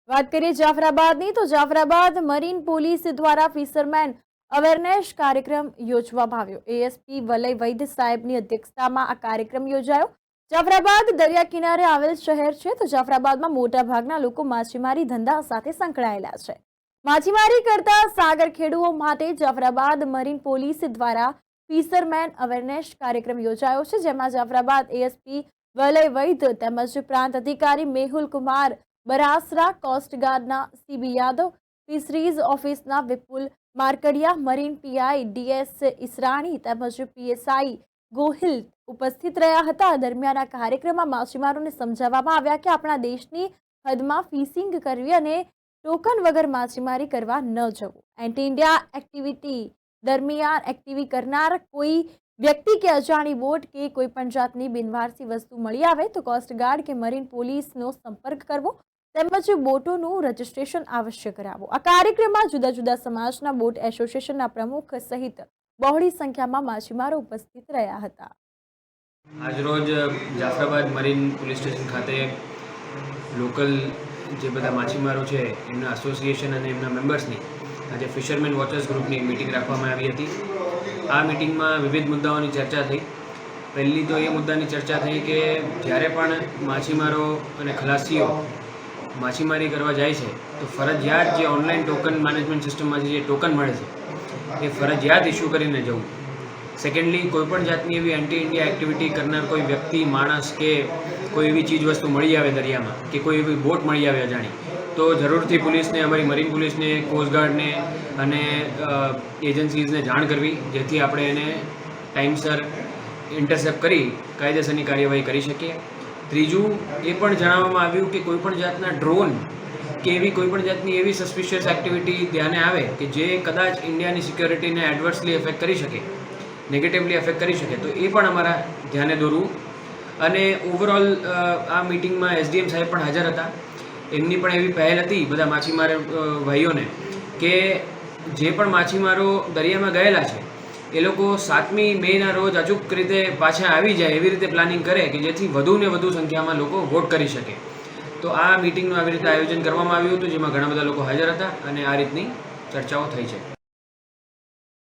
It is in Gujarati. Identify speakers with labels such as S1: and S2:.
S1: વાત કરીએ જાફરાબાદની તો જાફરાબાદ મરીન પોલીસ દ્વારા ફિશરમેન અવેરનેસ કાર્યક્રમ યોજવામાં આવ્યો। એએસપી વલય વૈદ્ય સાહેબની અધ્યક્ષતામાં આ કાર્યક્રમ યોજાયો। જાફરાબાદ દરિયા કિનારે આવેલ શહેર છે તો જાફરાબાદમાં મોટા ભાગના લોકો માછીમારી ધંધા સાથે સંકળાયેલા છે। માછીમારી કરતા સાગર ખેડૂઓ માટે જાફરાબાદ મરીન પોલીસ દ્વારા ફિશરમેન અવેરનેસ કાર્યક્રમ યોજાયો છે, જેમાં જાફરાબાદ એએસપી વલય વૈદ્ય તેમજ પ્રાંત અધિકારી મેહુલ કુમાર બરાસરા, કોસ્ટગાર્ડના સીબી યાદવ, ફિશરીઝ ઓફિસના વિપુલ મારકડિયા, મરીન પીઆઈ ડીએસ ઈસરાણી તેમજ પીએસઆઈ ગોહિલ ઉપસ્થિત રહ્યા હતા। દરમિયાન આ કાર્યક્રમમાં માછીમારોને સમજાવવામાં આવ્યા કે આપણા દેશની હદમાં ફિશિંગ કરવી અને ટોકન વગર માછીમારી કરવા ન જવું। એન્ટી ઇન્ડિયા એક્ટિવિટી દરમિયાન એક્ટિવિટી કરનાર કોઈ વ્યક્તિ કે અજાણી બોટ કે કોઈ પણ જાતની બિનવારસી વસ્તુ મળી આવે તો કોસ્ટગાર્ડ કે મરીન પોલીસનો સંપર્ક કરવો તેમજ બોટોનું રજીસ્ટ્રેશન અવશ્ય કરાવવું। આ કાર્યક્રમમાં જુદા જુદા સમાજના બોટ એસોસિએશનના પ્રમુખ સહિત બહોળી સંખ્યામાં માછીમારો ઉપસ્થિત રહ્યા હતા।
S2: આજરોજ જાફરાબાદ મરીન પોલીસ સ્ટેશન ખાતે લોકલ જે બધા માછીમારો છે એમના એસોસિએશન અને એમના મેમ્બર્સની આજે ફિશરમેન વોચર્સ ગ્રુપની મીટિંગ રાખવામાં આવી હતી। આ મીટિંગમાં વિવિધ મુદ્દાઓની ચર્ચા થઈ। પહેલી તો એ મુદ્દાની ચર્ચા થઈ કે જ્યારે પણ માછીમારો અને ખલાસીઓ માછીમારી કરવા જાય છે તો ફરજિયાત જે ઓનલાઈન ટોકન મેનેજમેન્ટ સિસ્ટમમાંથી જે ટોકન મળે છે એ ફરજિયાત ઇસ્યુ કરીને જવું। સેકન્ડલી, કોઈપણ જાતની એવી એન્ટી ઇન્ડિયા એક્ટિવિટી કરનાર કોઈ વ્યક્તિ, માણસ કે કોઈ એવી ચીજ વસ્તુ મળી આવે દરિયામાં કે કોઈ એવી બોટ મળી આવે અજાણી તો જરૂરથી પોલીસને, અમારી મરીન પોલીસને, કોસ્ટગાર્ડને અને એજન્સીઝને જાણ કરવી, જેથી આપણે એને ટાઈમસર ઇન્ટરસેપ્ટ કરી કાયદેસરની કાર્યવાહી કરી શકીએ। ત્રીજું, એ પણ જણાવવામાં આવ્યું કે કોઈપણ જાતના ડ્રોન કે એવી કોઈપણ જાતની એવી સસ્પિશિયસ એક્ટિવિટી ધ્યાને આવે કે જે કદાચ ઇન્ડિયાની સિક્યોરિટીને એડવર્સલી એફેક્ટ કરી શકે, નેગેટિવલી એફેક્ટ કરી શકે તો એ પણ અમારા ધ્યાને દોરવું। અને ઓવરઓલ આ મિટિંગમાં એસડીએમ સાહેબ પણ હાજર હતા। એમની પણ એવી પહેલ હતી બધા માછીમાર ભાઈઓને કે જે પણ માછીમારો દરિયામાં ગયેલા છે એ લોકો 7મી મેના રોજ અચૂક રીતે પાછા આવી જાય એવી રીતે પ્લાનિંગ કરે કે જેથી વધુને વધુ સંખ્યામાં લોકો વોટ કરી શકે। તો આ મિટિંગનું આવી રીતે આયોજન કરવામાં આવ્યું હતું, જેમાં ઘણા બધા લોકો હાજર હતા અને આ રીતની ચર્ચાઓ થઈ છે।